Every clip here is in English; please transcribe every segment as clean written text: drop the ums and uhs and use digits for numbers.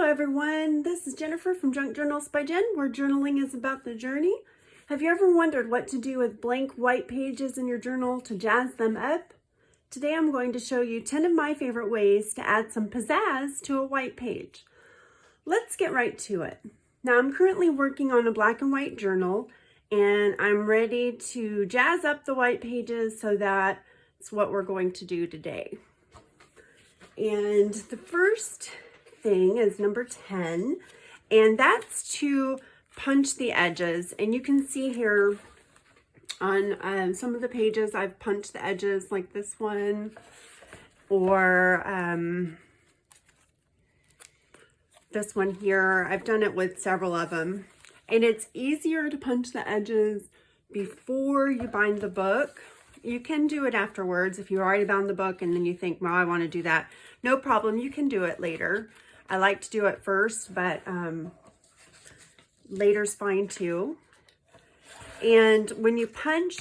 everyone, this is Jennifer from Junk Journals by Jen, where journaling is about the journey. Have you ever wondered what to do with blank white pages in your journal to jazz them up? Today I'm going to show you 10 of my favorite ways to add some pizzazz to a white page. Let's get right to it. Now I'm currently working on a black and white journal, and I'm ready to jazz up the white pages, so that's what we're going to do today. And the first thing is number 10, and that's to punch the edges. And you can see here on some of the pages I've punched the edges, like this one, or this one here. I've done it with several of them, and it's easier to punch the edges before you bind the book. You can do it afterwards if you already bound the book and then you think, well, I want to do that. No problem, you can do it later. I like to do it first, but later's fine too. And when you punch,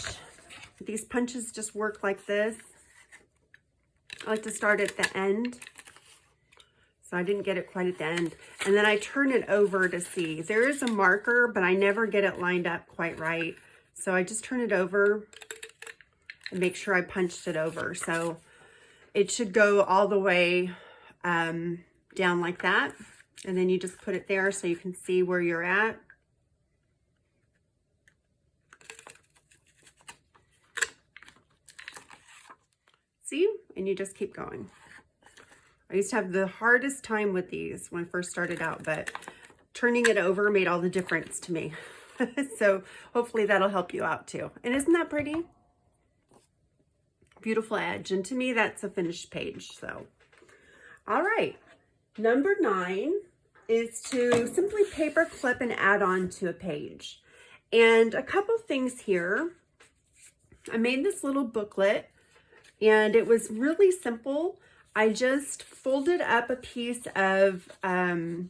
these punches just work like this. I like to start at the end. So I didn't get it quite at the end. And then I turn it over to see. There is a marker, but I never get it lined up quite right. So I just turn it over and make sure I punched it over. So it should go all the way down like that. And then you just put it there so you can see where you're at. See? And you just keep going. I used to have the hardest time with these when I first started out, but turning it over made all the difference to me. So hopefully that'll help you out too. And isn't that pretty? Beautiful edge. And to me, that's a finished page. So, all right. Number 9 is to simply paper clip and add on to a page. And a couple things here. I made this little booklet, and it was really simple. I just folded up a piece of, I'm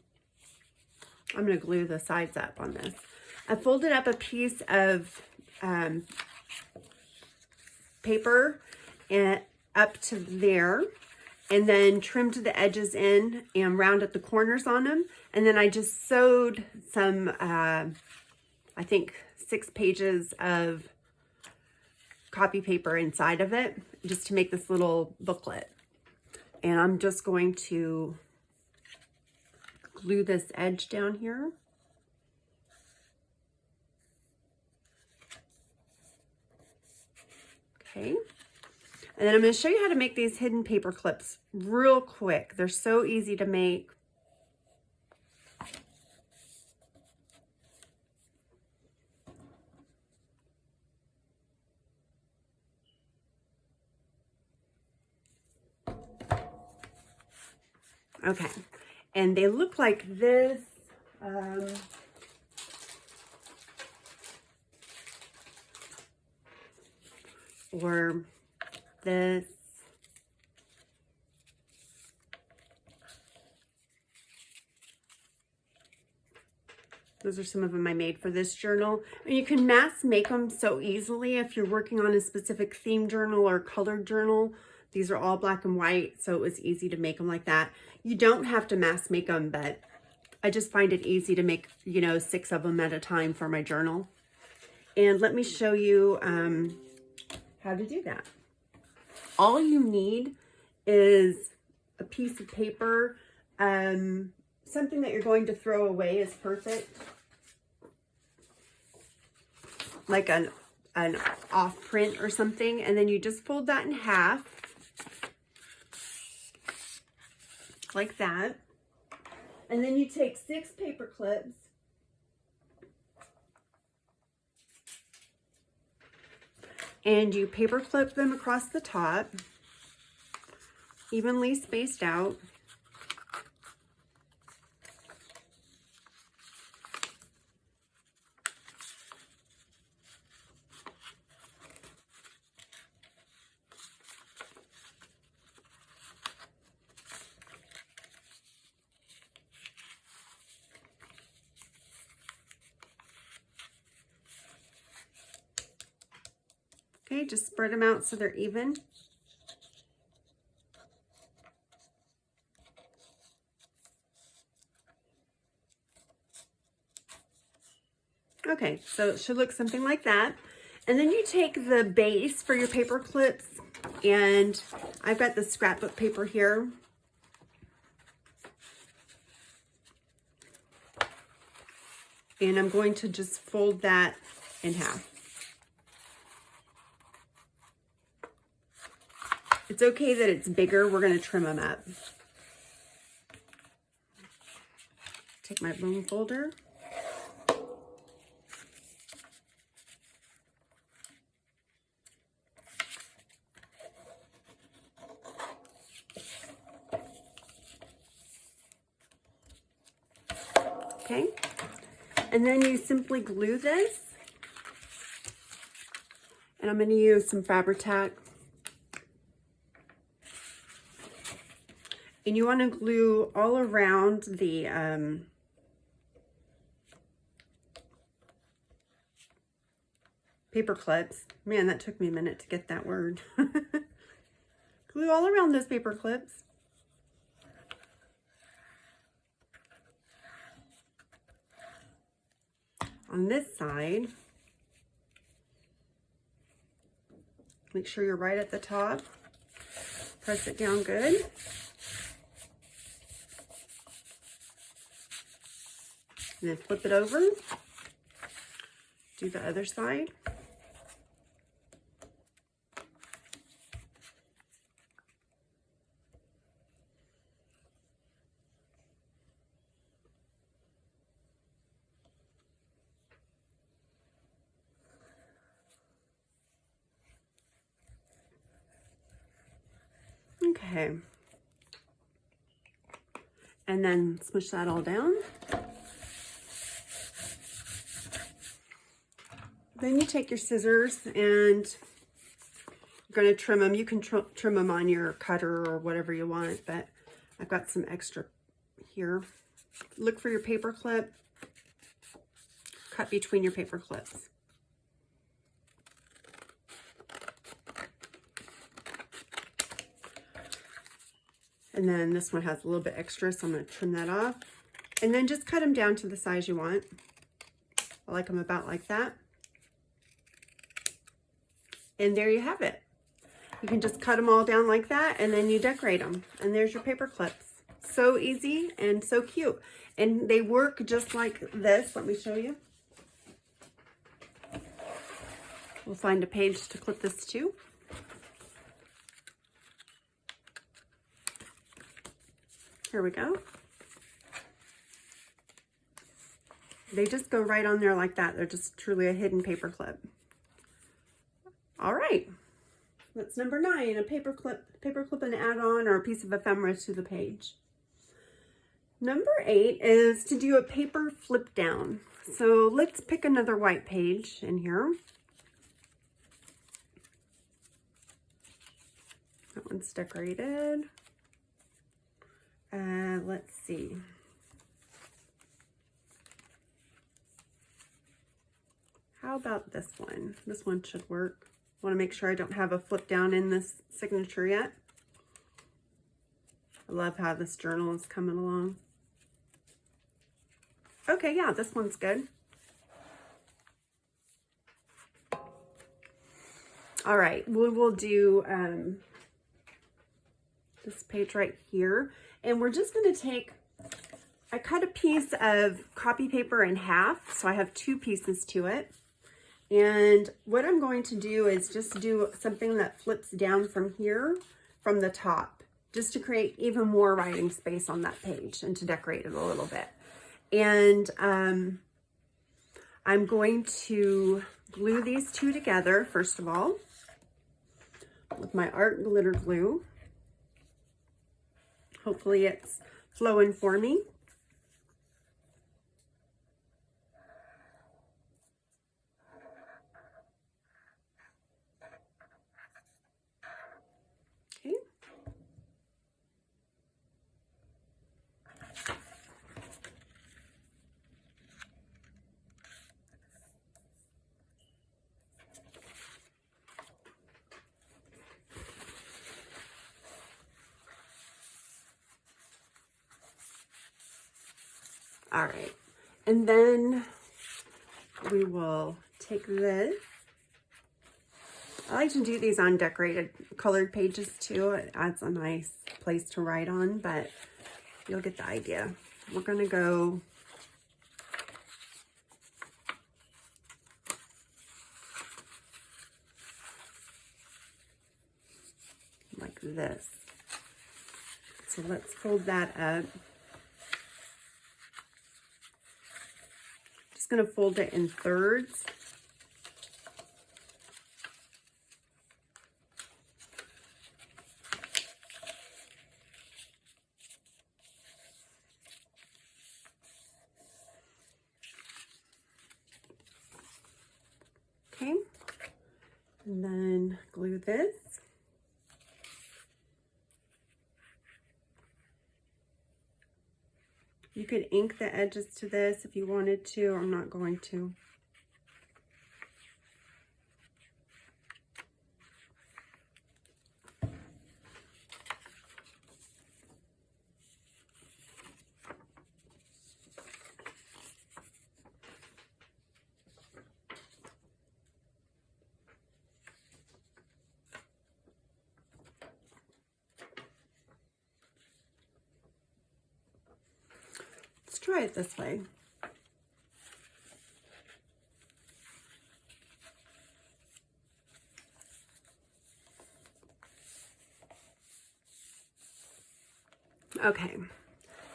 going to glue the sides up on this. I folded up a piece of paper and up to there, and then trimmed the edges in and rounded the corners on them. And then I just sewed some, I think 6 pages of copy paper inside of it, just to make this little booklet. And I'm just going to glue this edge down here. Okay. And then I'm going to show you how to make these hidden paper clips real quick. They're so easy to make. Okay, and they look like this. Or this. Those are some of them I made for this journal. And you can mass make them so easily if you're working on a specific theme journal or colored journal. These are all black and white, so it was easy to make them like that. You don't have to mass make them, but I just find it easy to make, 6 of them at a time for my journal. And let me show you how to do that. All you need is a piece of paper. Something that you're going to throw away is perfect. Like an off print or something. And then you just fold that in half. Like that. And then you take 6 paper clips. And you paper clip them across the top, evenly spaced out. Okay, just spread them out so they're even. Okay, so it should look something like that. And then you take the base for your paper clips, and I've got the scrapbook paper here. And I'm going to just fold that in half. It's okay that it's bigger. We're going to trim them up. Take my bone folder. Okay. And then you simply glue this. And I'm going to use some Fabri-Tac. And you want to glue all around the paper clips. Man, that took me a minute to get that word. Glue all around those paper clips. On this side, make sure you're right at the top. Press it down good. And then flip it over. Do the other side. Okay. And then smush that all down. Then you take your scissors and you're going to trim them. You can trim them on your cutter or whatever you want, but I've got some extra here. Look for your paper clip. Cut between your paper clips. And then this one has a little bit extra, so I'm going to trim that off. And then just cut them down to the size you want. I like them about like that. And there you have it. You can just cut them all down like that, and then you decorate them. And there's your paper clips. So easy and so cute. And they work just like this. Let me show you. We'll find a page to clip this to. Here we go. They just go right on there like that. They're just truly a hidden paper clip. All right, that's number 9, a paper clip and add-on or a piece of ephemera to the page. Number 8 is to do a paper flip down. So let's pick another white page in here. That one's decorated. Let's see. How about this one? This one should work. I want to make sure I don't have a flip down in this signature yet. I love how this journal is coming along. Okay, yeah, this one's good. All right, we will do this page right here. And we're just going to take, I cut a piece of copy paper in half, so I have 2 pieces to it. And what I'm going to do is just do something that flips down from here, from the top, just to create even more writing space on that page and to decorate it a little bit. And I'm going to glue these 2 together, first of all, with my art glitter glue. Hopefully it's flowing for me. Okay. All right, and then we will take this. I like to do these on decorated colored pages too. It adds a nice place to write on, but you'll get the idea. We're going to go like this. So let's fold that up. Just going to fold it in thirds. Okay, and then glue this. You could ink the edges to this if you wanted to. I'm not going to. Let's try it this way. Okay,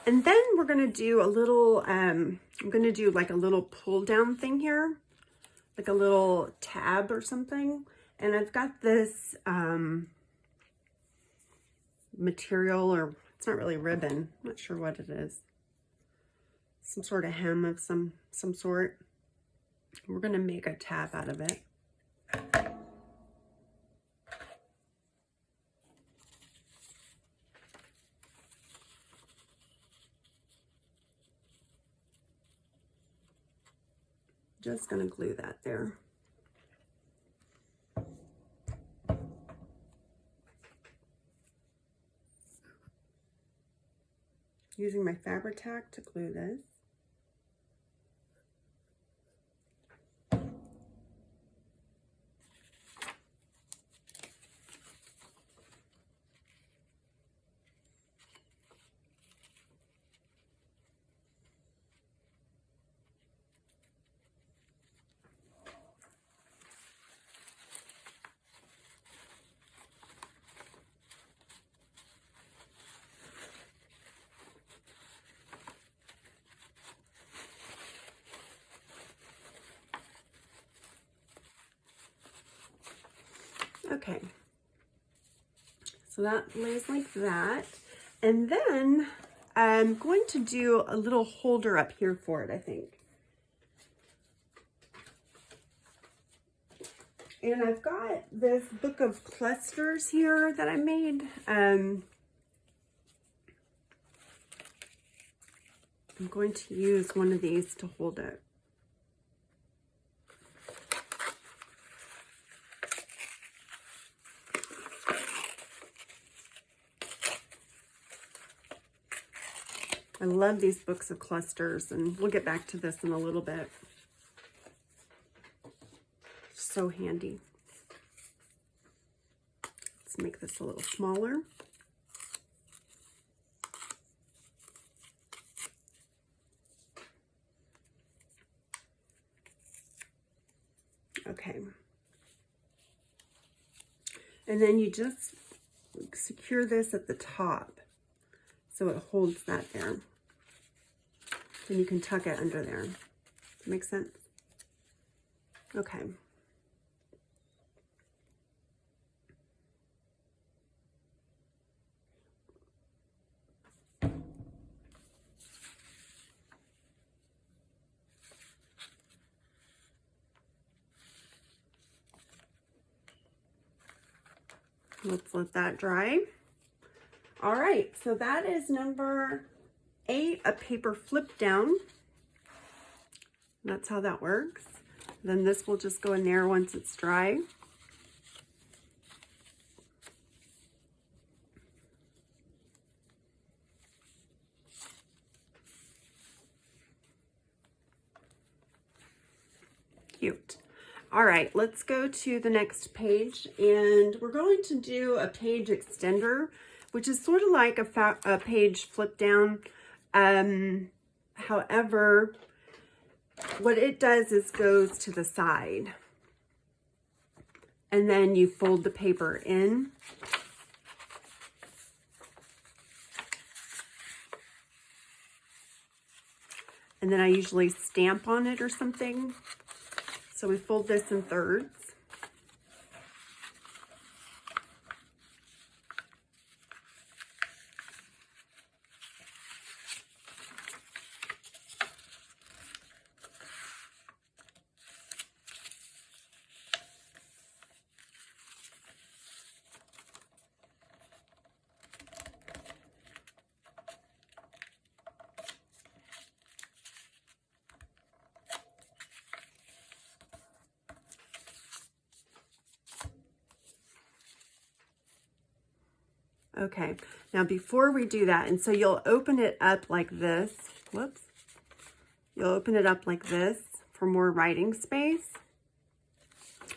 and then we're going to do a little, I'm going to do like a little pull down thing here, like a little tab or something. And I've got this material, or it's not really ribbon, I'm not sure what it is. Some sort of hem of some sort. We're going to make a tab out of it. Just going to glue that there. Using my Fabri-Tac to glue this. Okay, so that lays like that. And then I'm going to do a little holder up here for it, I think. And I've got this book of clusters here that I made. I'm going to use one of these to hold it. I love these books of clusters, and we'll get back to this in a little bit. So handy. Let's make this a little smaller. Okay. And then you just secure this at the top so it holds that there. Then you can tuck it under there. Does that make sense? Okay. Let's let that dry. All right, so that is number 8, a paper flip down. That's how that works. Then this will just go in there once it's dry. Cute. All right, let's go to the next page, and we're going to do a page extender, which is sort of like a page flip down. However, what it does is goes to the side, and then you fold the paper in. And then I usually stamp on it or something. So we fold this in thirds. Okay, now before we do that, and so you'll open it up like this. Whoops. You'll open it up like this for more writing space.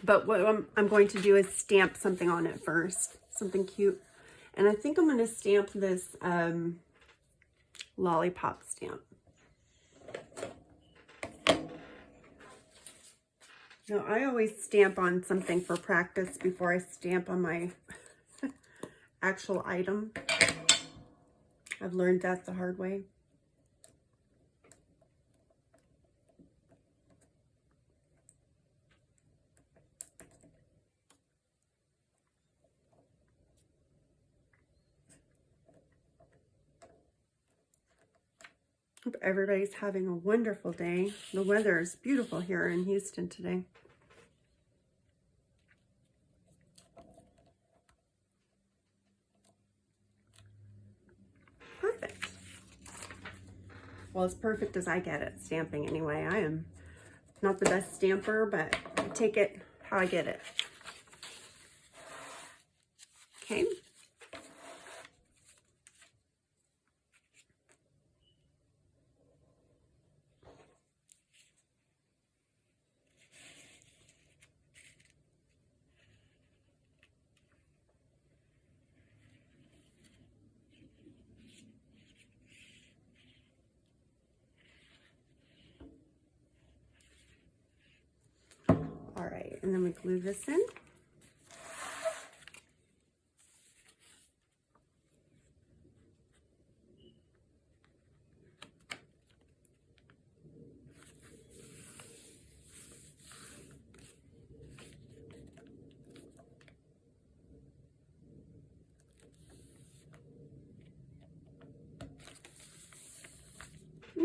But what I'm going to do is stamp something on it first, something cute. And I think I'm going to stamp this lollipop stamp. Now, I always stamp on something for practice before I stamp on my actual item. I've learned that the hard way. Hope everybody's having a wonderful day. The weather is beautiful here in Houston today. Perfect. Well, as perfect as I get at stamping anyway. I am not the best stamper, but I take it how I get it. Okay. All right, and then we glue this in.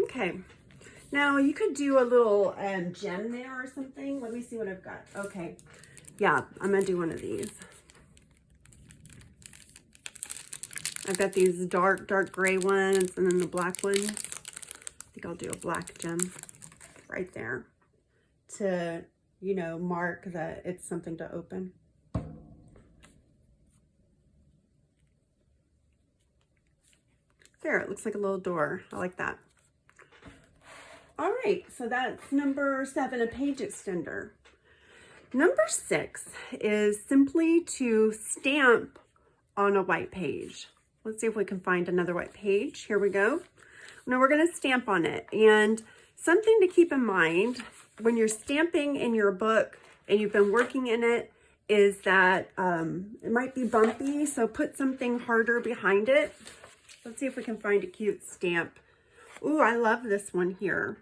Okay, now you could do a little gem there or something. Let me see what I've got. Okay, yeah, I'm gonna do one of these. I've got these dark gray ones and then the black ones. I think I'll do a black gem right there to, you know, mark that it's something to open. There, it looks like a little door. I like that. All right, so that's number 7, a page extender. Number 6 is simply to stamp on a white page. Let's see if we can find another white page. Here we go. Now we're going to stamp on it. And something to keep in mind when you're stamping in your book and you've been working in it is that it might be bumpy, so put something harder behind it. Let's see if we can find a cute stamp. Ooh, I love this one here.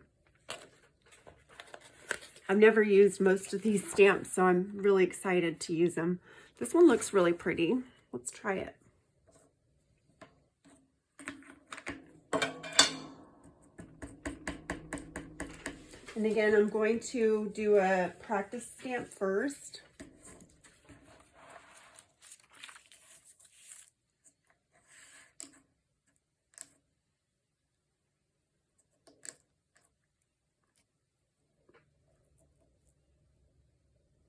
I've never used most of these stamps, so I'm really excited to use them. This one looks really pretty. Let's try it. And again, I'm going to do a practice stamp first.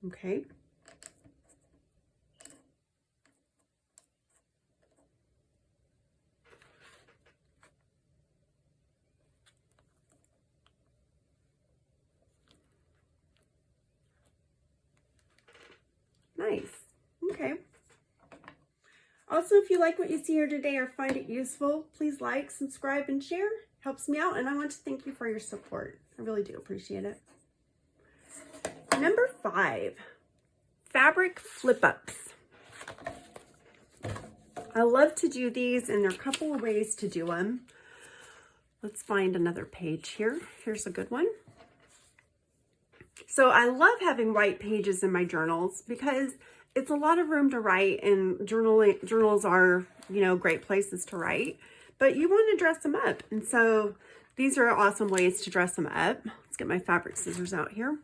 Okay. Also, if you like what you see here today or find it useful, please like, subscribe, and share. Helps me out, and I want to thank you for your support. I really do appreciate it. Number 5, fabric flip-ups. I love to do these, and there are a couple of ways to do them. Let's find another page here. Here's a good one. So I love having white pages in my journals because it's a lot of room to write, and journals are, you know, great places to write, but you want to dress them up. And so these are awesome ways to dress them up. Let's get my fabric scissors out here.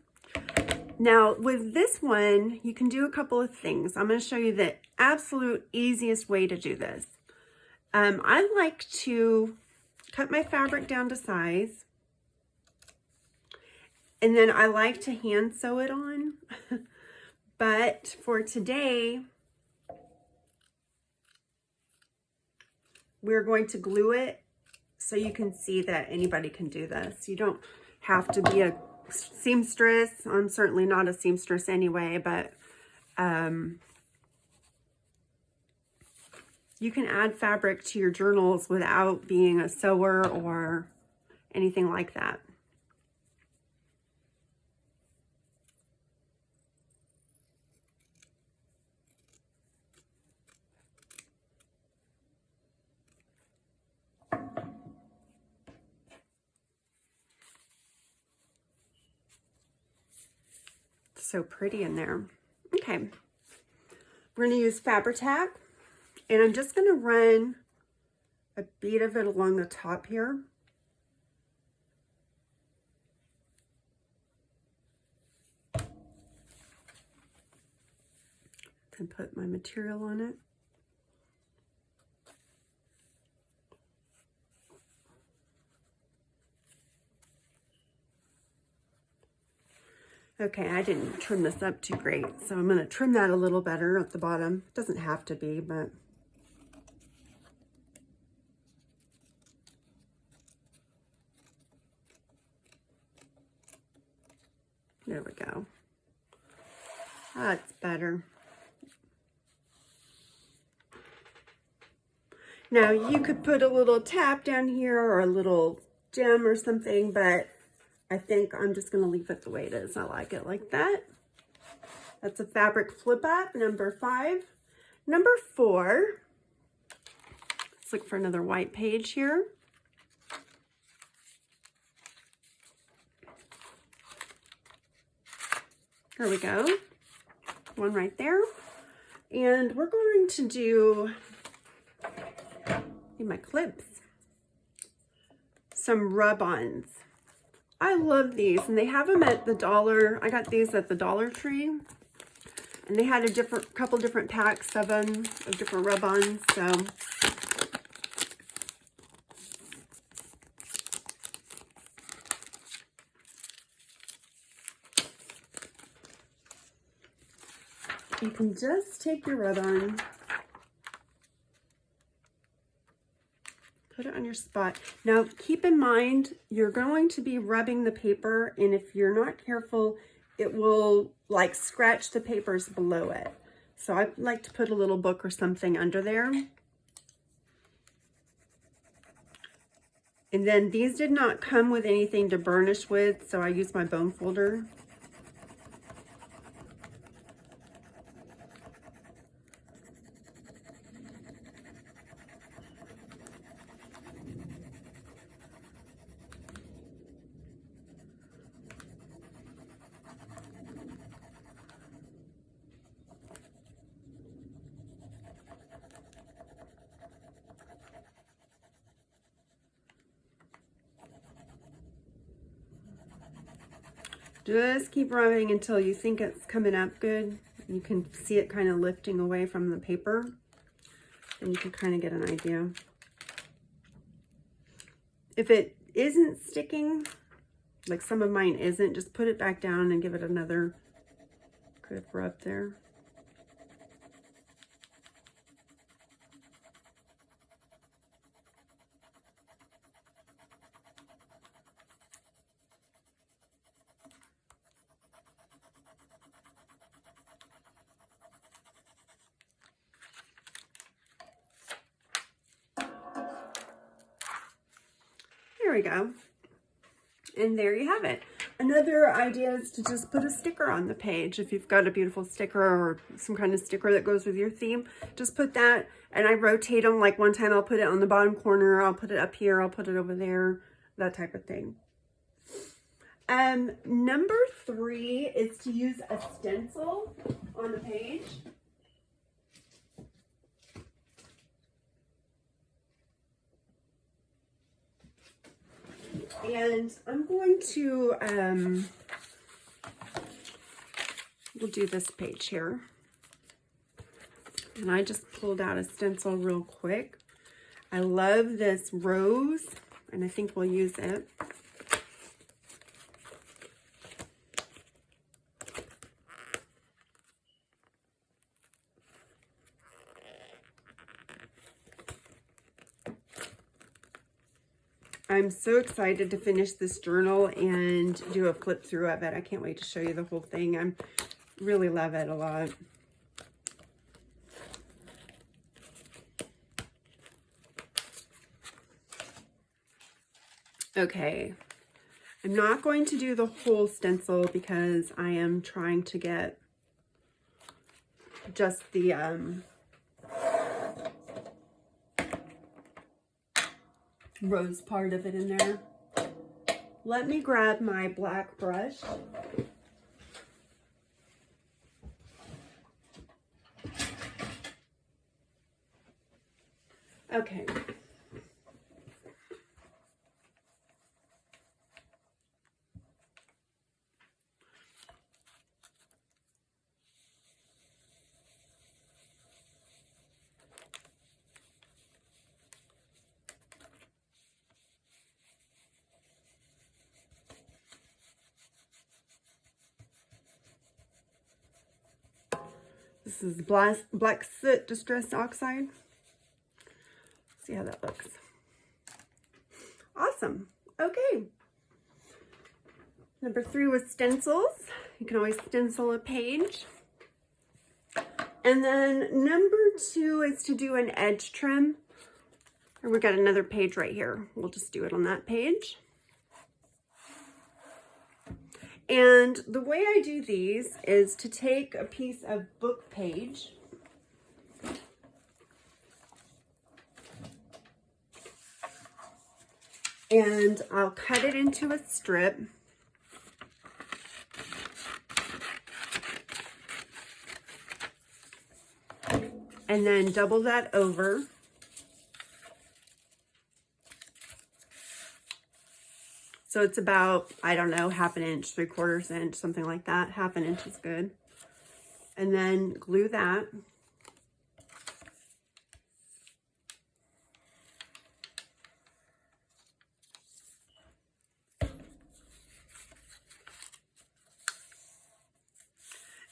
Now with this one, you can do a couple of things. I'm going to show you the absolute easiest way to do this. I like to cut my fabric down to size, and then I like to hand sew it on. But for today, we're going to glue it so you can see that anybody can do this. You don't have to be a seamstress. I'm certainly not a seamstress anyway, but you can add fabric to your journals without being a sewer or anything like that. So pretty in there. Okay, we're going to use Fabri-Tac, and I'm just going to run a bead of it along the top here. And put my material on it. Okay, I didn't trim this up too great, so I'm going to trim that a little better at the bottom. It doesn't have to be, but there we go. That's better. Now you could put a little tap down here or a little gem or something, but I think I'm just going to leave it the way it is. I like it like that. That's a fabric flip-up, number 5. Number 4, let's look for another white page here. There we go. One right there. And we're going to do, in my clips, some rub-ons. I love these, and they have them at the dollar. I got these at the Dollar Tree, and they had a couple different packs of them, of different rub-ons. So you can just take your rub-on, put it on your spot. Now, keep in mind, you're going to be rubbing the paper, and if you're not careful, it will like scratch the papers below it. So I like to put a little book or something under there. And then these did not come with anything to burnish with, so I used my bone folder. Just keep rubbing until you think it's coming up good. You can see it kind of lifting away from the paper, and you can kind of get an idea. If it isn't sticking, like some of mine isn't, just put it back down and give it another good rub there. we go. And there you have it. Another idea is to just put a sticker on the page. If you've got a beautiful sticker or some kind of sticker that goes with your theme, just put that. And I rotate them. Like one time I'll put it on the bottom corner, I'll put it up here, I'll put it over there, that type of thing. Number 3 is to use a stencil on the page. And I'm going to, we'll do this page here. And I just pulled out a stencil real quick. I love this rose, and I think we'll use it. I'm so excited to finish this journal and do a flip through of it. I can't wait to show you the whole thing. I really love it a lot. Okay, I'm not going to do the whole stencil because I am trying to get just the rose part of it in there. Let me grab my black brush. Okay. This is black soot distress oxide. See how that looks. Awesome. Okay. Number 3 was stencils. You can always stencil a page. And then number 2 is to do an edge trim. And we got another page right here. We'll just do it on that page. And the way I do these is to take a piece of book page and I'll cut it into a strip. And then double that over. So it's about, I don't know, 1/2 inch, 3/4 inch, something like that. 1/2 inch is good. And then glue that.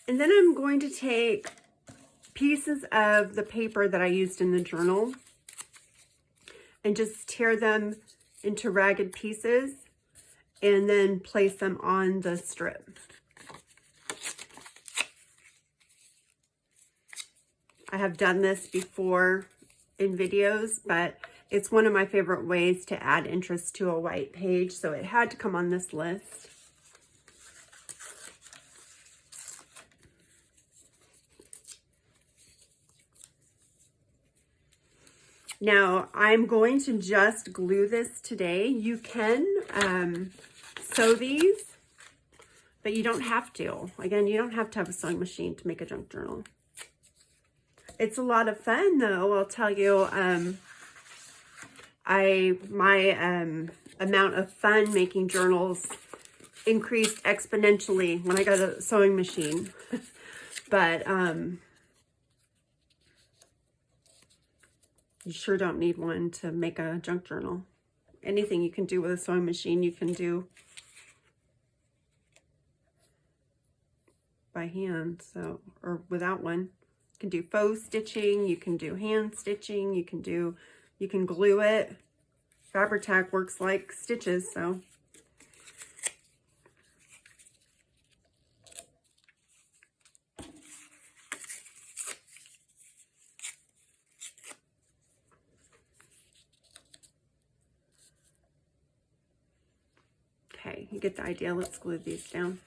And then I'm going to take pieces of the paper that I used in the journal and just tear them into ragged pieces and then place them on the strip. I have done this before in videos, but it's one of my favorite ways to add interest to a white page, so it had to come on this list. Now, I'm going to just glue this today. You can sew these, but you don't have to. Again, you don't have to have a sewing machine to make a junk journal. It's a lot of fun, though. I'll tell you, my amount of fun making journals increased exponentially when I got a sewing machine. But you sure don't need one to make a junk journal. Anything you can do with a sewing machine, you can do by hand, so, or without one. You can do faux stitching, you can do hand stitching, you can glue it. Fabri-Tac works like stitches, so. Okay, you get the idea. Let's glue these down.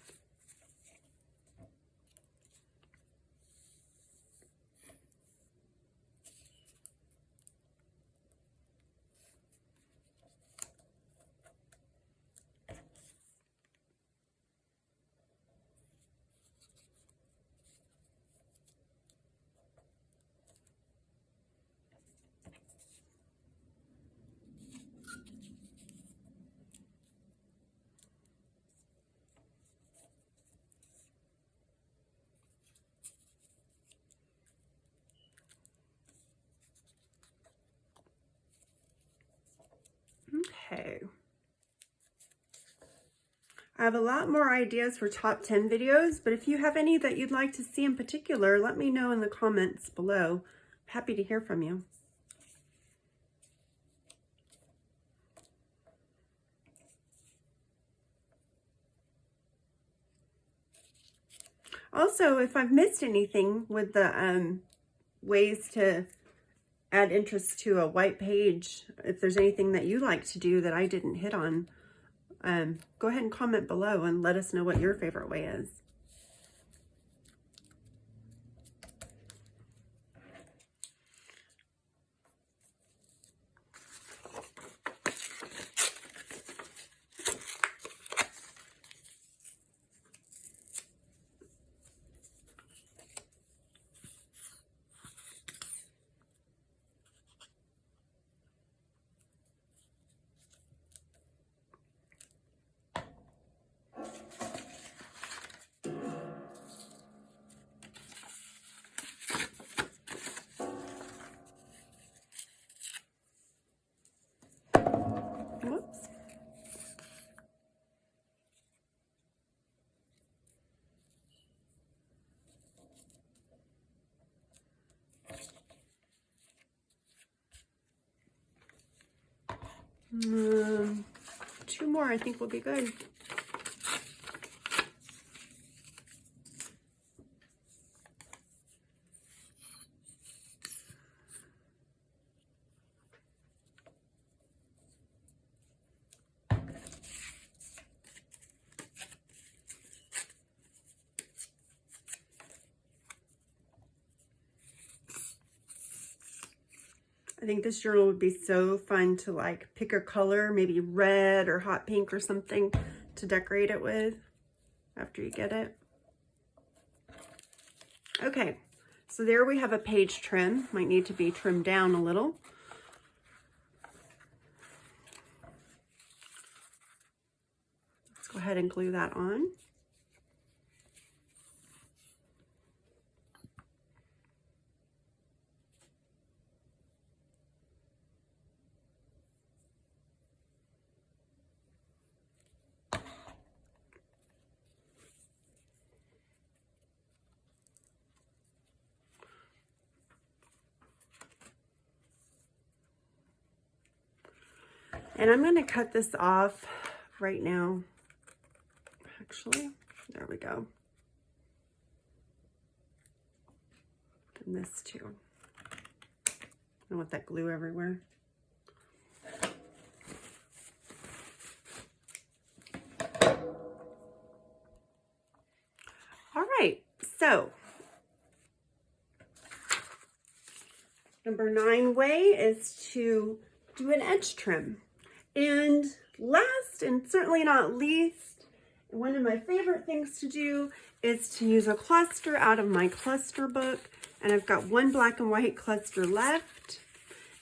Okay. I have a lot more ideas for top 10 videos, but if you have any that you'd like to see in particular, let me know in the comments below. I'm happy to hear from you. Also, if I've missed anything with the ways to add interest to a white page, if there's anything that you like to do that I didn't hit on, go ahead and comment below and let us know what your favorite way is. Whoops. Two more I think will be good. I think this journal would be so fun to like pick a color, maybe red or hot pink or something to decorate it with after you get it. Okay, so there we have a page trim. Might need to be trimmed down a little. Let's go ahead and glue that on. And I'm going to cut this off right now. Actually, there we go. And this too. I don't want that glue everywhere. All right, so number 9 way is to do an edge trim. And last and certainly not least, one of my favorite things to do is to use a cluster out of my cluster book. And I've got one black and white cluster left.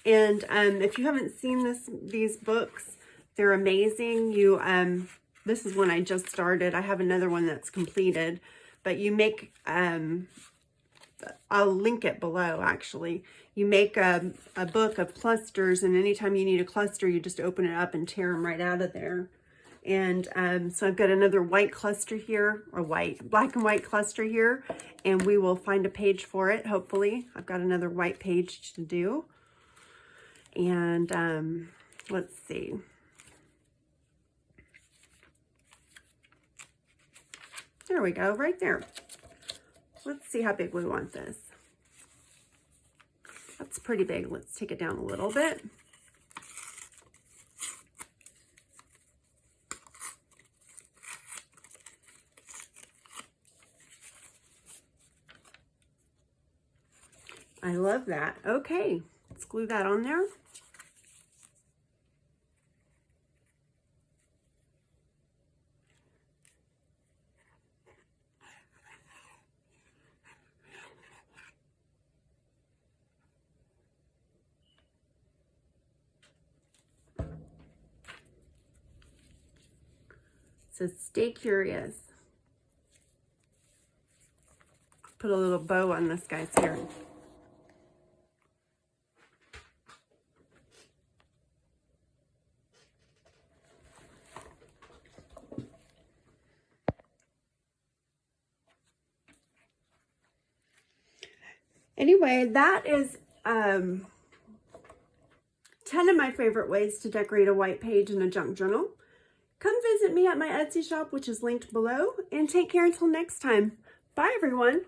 And if you haven't seen these books, they're amazing. This is one I just started. I have another one that's completed. But you make, I'll link it below actually. You make a book of clusters, and anytime you need a cluster, you just open it up and tear them right out of there. And so I've got another white cluster here, or black and white cluster here, and we will find a page for it, hopefully. I've got another white page to do. And let's see. There we go, right there. Let's see how big we want this. That's pretty big. Let's take it down a little bit. I love that. Okay, let's glue that on there. So stay curious. Put a little bow on this guy's hair. Anyway, that is 10 of my favorite ways to decorate a white page in a junk journal. Come visit me at my Etsy shop, which is linked below, and take care until next time. Bye, everyone.